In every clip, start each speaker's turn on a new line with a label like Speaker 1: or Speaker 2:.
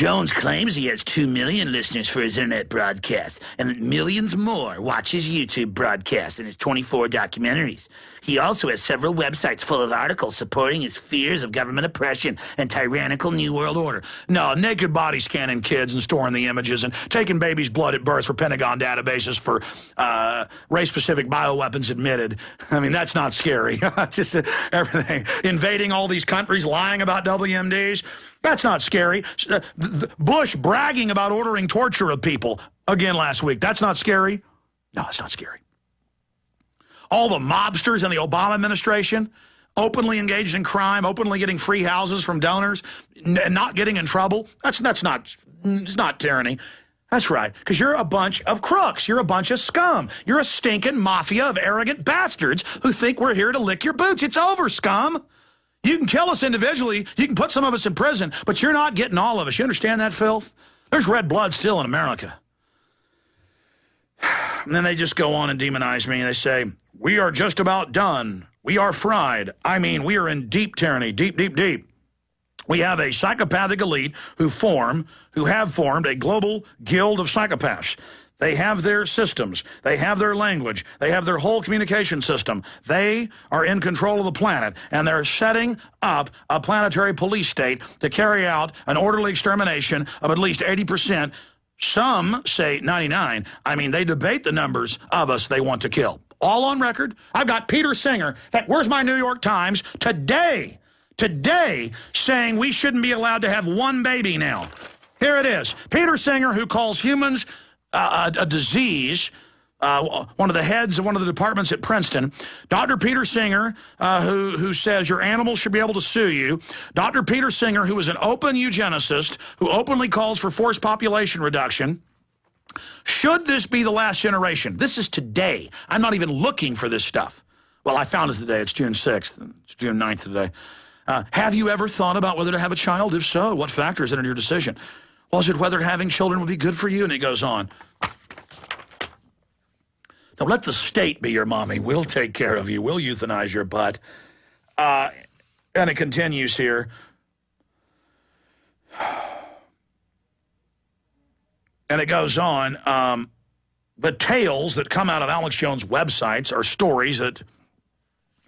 Speaker 1: Jones claims he has 2 million listeners for his internet broadcast, and that millions more watch his YouTube broadcast and his 24 documentaries. He also has several websites full of articles supporting his fears of government oppression and tyrannical New World Order. No, naked body scanning kids and storing the images and taking babies' blood at birth for Pentagon databases for race-specific bioweapons admitted. I mean, that's not scary. Just everything. Invading all these countries, lying about WMDs. That's not scary. Bush bragging about ordering torture of people again last week. That's not scary. No, it's not scary. All the mobsters in the Obama administration, openly engaged in crime, openly getting free houses from donors, not getting in trouble. It's not tyranny. That's right, because you're a bunch of crooks. You're a bunch of scum. You're a stinking mafia of arrogant bastards who think we're here to lick your boots. It's over, scum. You can kill us individually. You can put some of us in prison, but you're not getting all of us. You understand that, filth? There's red blood still in America. And then they just go on and demonize me. And they say, we are just about done. We are fried. I mean, we are in deep tyranny, deep, deep, deep. We have a psychopathic elite who have formed a global guild of psychopaths. They have their systems. They have their language. They have their whole communication system. They are in control of the planet, and they're setting up a planetary police state to carry out an orderly extermination of at least 80%. Some say 99. I mean, they debate the numbers of us they want to kill. All on record. I've got Peter Singer. In fact, where's my New York Times? Today, saying we shouldn't be allowed to have one baby now. Here it is. Peter Singer, who calls humans a disease, one of the heads of one of the departments at Princeton. Dr. Peter Singer, who says your animals should be able to sue you. Dr. Peter Singer, who is an open eugenicist, who openly calls for forced population reduction. Should this be the last generation? This is today. I'm not even looking for this stuff. Well, I found it today. It's June 6th. It's June 9th today. Have you ever thought about whether to have a child? If so, what factors enter your decision? Was it whether having children would be good for you? And it goes on. Don't let the state be your mommy. We'll take care of you. We'll euthanize your butt. And it continues here. And it goes on. The tales that come out of Alex Jones' websites are stories that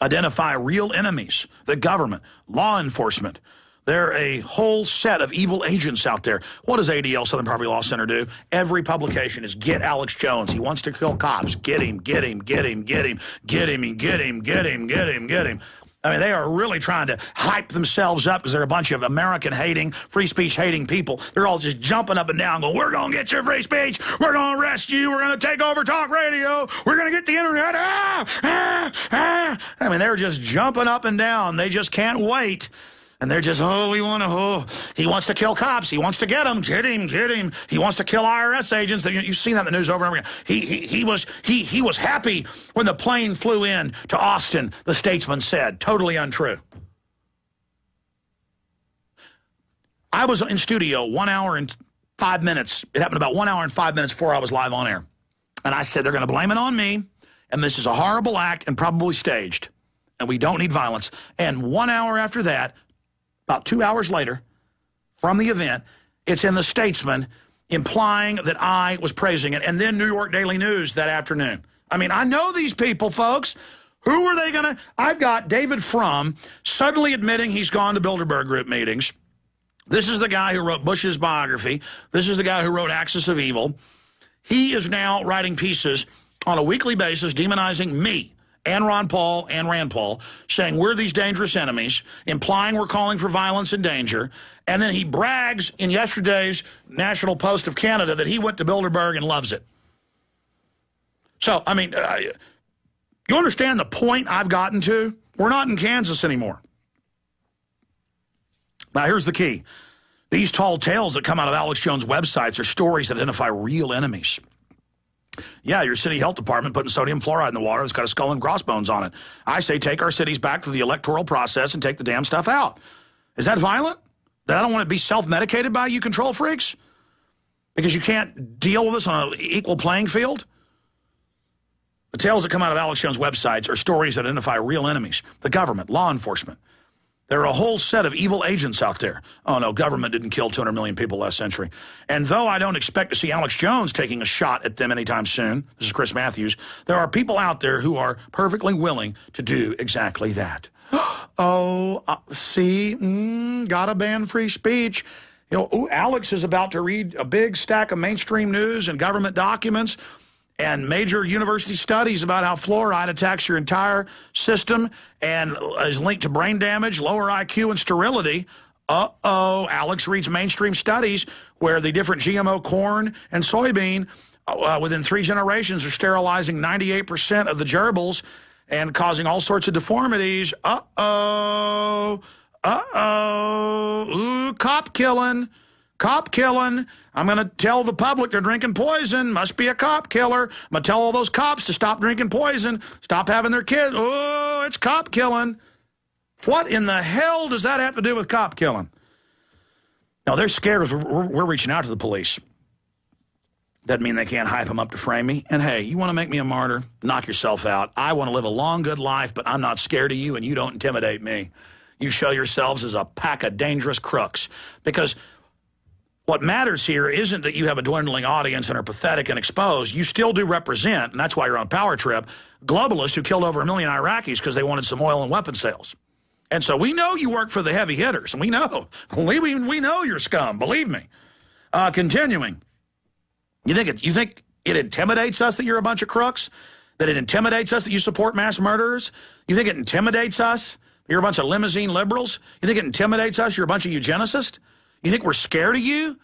Speaker 1: identify real enemies, the government, law enforcement. They're a whole set of evil agents out there. What does ADL, Southern Poverty Law Center, do? Every publication is get Alex Jones. He wants to kill cops. Get him, get him, get him, get him, get him, and get him, get him, get him, get him. I mean, they are really trying to hype themselves up because they're a bunch of American-hating, free speech-hating people. They're all just jumping up and down going, we're going to get your free speech. We're going to arrest you. We're going to take over talk radio. We're going to get the internet. I mean, they're just jumping up and down. They just can't wait. And they're just, he wants to kill cops. He wants to get them. Get him, get him. He wants to kill IRS agents. You've seen that in the news over and over again. He was happy when the plane flew in to Austin, the statesman said. Totally untrue. I was in studio 1 hour and 5 minutes. It happened about 1 hour and 5 minutes before I was live on air. And I said, they're going to blame it on me. And this is a horrible act and probably staged. And we don't need violence. And 1 hour after that, about 2 hours later, from the event, it's in the Statesman implying that I was praising it. And then New York Daily News that afternoon. I mean, I know these people, folks. Who are they going to? I've got David Frum suddenly admitting he's gone to Bilderberg Group meetings. This is the guy who wrote Bush's biography. This is the guy who wrote Axis of Evil. He is now writing pieces on a weekly basis demonizing me. And Ron Paul and Rand Paul, saying we're these dangerous enemies, implying we're calling for violence and danger. And then he brags in yesterday's National Post of Canada that he went to Bilderberg and loves it. So, I mean, you understand the point I've gotten to? We're not in Kansas anymore. Now, here's the key. These tall tales that come out of Alex Jones' websites are stories that identify real enemies. Yeah, your city health department putting sodium fluoride in the water that's got a skull and crossbones on it. I say take our cities back to the electoral process and take the damn stuff out. Is that violent? That I don't want to be self-medicated by you control freaks? Because you can't deal with us on an equal playing field? The tales that come out of Alex Jones' websites are stories that identify real enemies. The government, law enforcement. There are a whole set of evil agents out there. Oh, no, government didn't kill 200 million people last century. And though I don't expect to see Alex Jones taking a shot at them anytime soon, this is Chris Matthews, there are people out there who are perfectly willing to do exactly that. Gotta ban free speech. You know, Alex is about to read a big stack of mainstream news and government documents and major university studies about how fluoride attacks your entire system and is linked to brain damage, lower IQ, and sterility. Alex reads mainstream studies where the different GMO corn and soybean within 3 generations are sterilizing 98% of the gerbils and causing all sorts of deformities. Ooh, cop killing. Cop killing. I'm going to tell the public they're drinking poison. Must be a cop killer. I'm going to tell all those cops to stop drinking poison. Stop having their kids. Oh, it's cop killing. What in the hell does that have to do with cop killing? No, they're scared as we're reaching out to the police. Doesn't mean they can't hype them up to frame me. And hey, you want to make me a martyr? Knock yourself out. I want to live a long, good life, but I'm not scared of you, and you don't intimidate me. You show yourselves as a pack of dangerous crooks. Because what matters here isn't that you have a dwindling audience and are pathetic and exposed. You still do represent, and that's why you're on a power trip, globalists who killed over 1 million Iraqis because they wanted some oil and weapon sales. And so we know you work for the heavy hitters, and we know. We know you're scum, believe me. Continuing. You think it intimidates us that you're a bunch of crooks? That it intimidates us that you support mass murderers? You think it intimidates us you're a bunch of limousine liberals? You think it intimidates us you're a bunch of eugenicists? You think we're scared of you?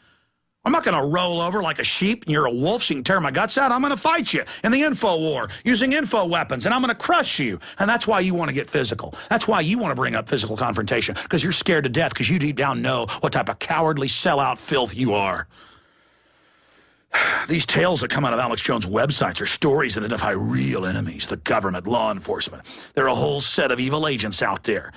Speaker 1: I'm not going to roll over like a sheep and you're a wolf so you can tear my guts out. I'm going to fight you in the info war using info weapons, and I'm going to crush you. And that's why you want to get physical. That's why you want to bring up physical confrontation, because you're scared to death, because you deep down know what type of cowardly sellout filth you are. These tales that come out of Alex Jones' websites are stories that identify real enemies, the government, law enforcement. There are a whole set of evil agents out there.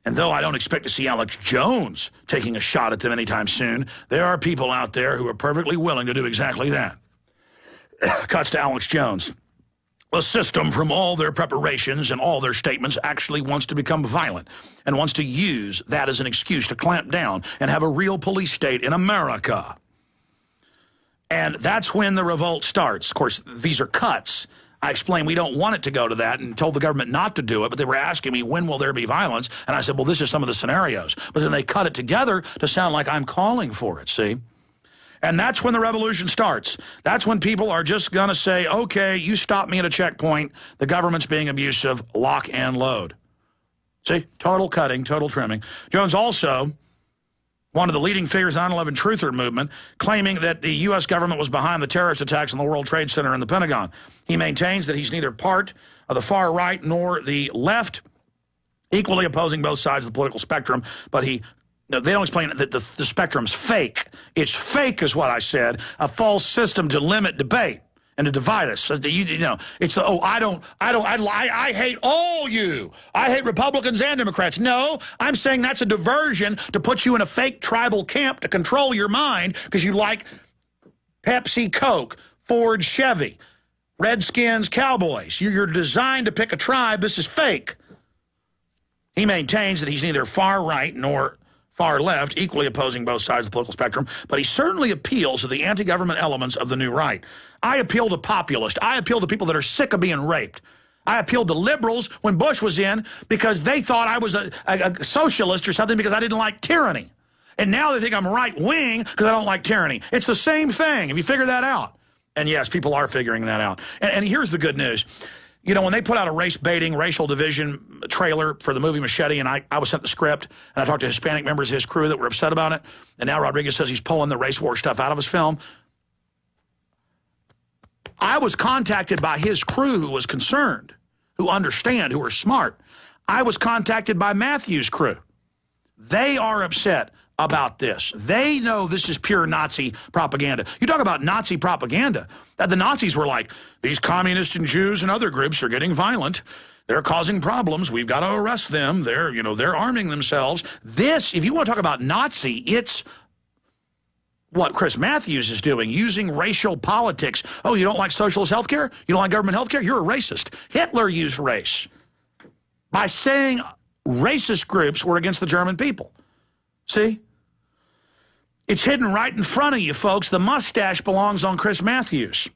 Speaker 1: And though I don't expect to see Alex Jones taking a shot at them anytime soon, there are people out there who are perfectly willing to do exactly that. Cuts to Alex Jones. The system, from all their preparations and all their statements, actually wants to become violent and wants to use that as an excuse to clamp down and have a real police state in America. And that's when the revolt starts. Of course, these are cuts. I explained we don't want it to go to that and told the government not to do it, but they were asking me, when will there be violence? And I said, well, this is some of the scenarios. But then they cut it together to sound like I'm calling for it, see? And that's when the revolution starts. That's when people are just going to say, okay, you stop me at a checkpoint. The government's being abusive. Lock and load. See? Total cutting, total trimming. Jones also, one of the leading figures in the 9/11 truther movement, claiming that the U.S. government was behind the terrorist attacks on the World Trade Center and the Pentagon. He maintains that he's neither part of the far right nor the left, equally opposing both sides of the political spectrum, but they don't explain that the spectrum's fake. It's fake is what I said, a false system to limit debate and to divide us. So it's I hate all you. I hate Republicans and Democrats. No, I'm saying that's a diversion to put you in a fake tribal camp to control your mind because you like Pepsi, Coke, Ford, Chevy, Redskins, Cowboys. You're designed to pick a tribe. This is fake. He maintains that he's neither far right nor far left, equally opposing both sides of the political spectrum, but he certainly appeals to the anti-government elements of the new right. I appeal to populists. I appeal to people that are sick of being raped. I appealed to liberals when Bush was in because they thought I was a socialist or something because I didn't like tyranny. And now they think I'm right-wing because I don't like tyranny. It's the same thing. Have you figured that out? And yes, people are figuring that out. And here's the good news. You know, when they put out a race-baiting, racial division trailer for the movie Machete, and I was sent the script, and I talked to Hispanic members of his crew that were upset about it, and now Rodriguez says he's pulling the race war stuff out of his film. I was contacted by his crew who was concerned, who understand, who are smart. I was contacted by Matthew's crew. They are upset about this. They know this is pure Nazi propaganda. You talk about Nazi propaganda. The Nazis were like, these communists and Jews and other groups are getting violent. They're causing problems. We've got to arrest them. They're arming themselves. This, if you want to talk about Nazi, it's what Chris Matthews is doing, using racial politics. Oh, you don't like socialist health care? You don't like government health care? You're a racist. Hitler used race by saying racist groups were against the German people. See? It's hidden right in front of you, folks. The mustache belongs on Chris Matthews.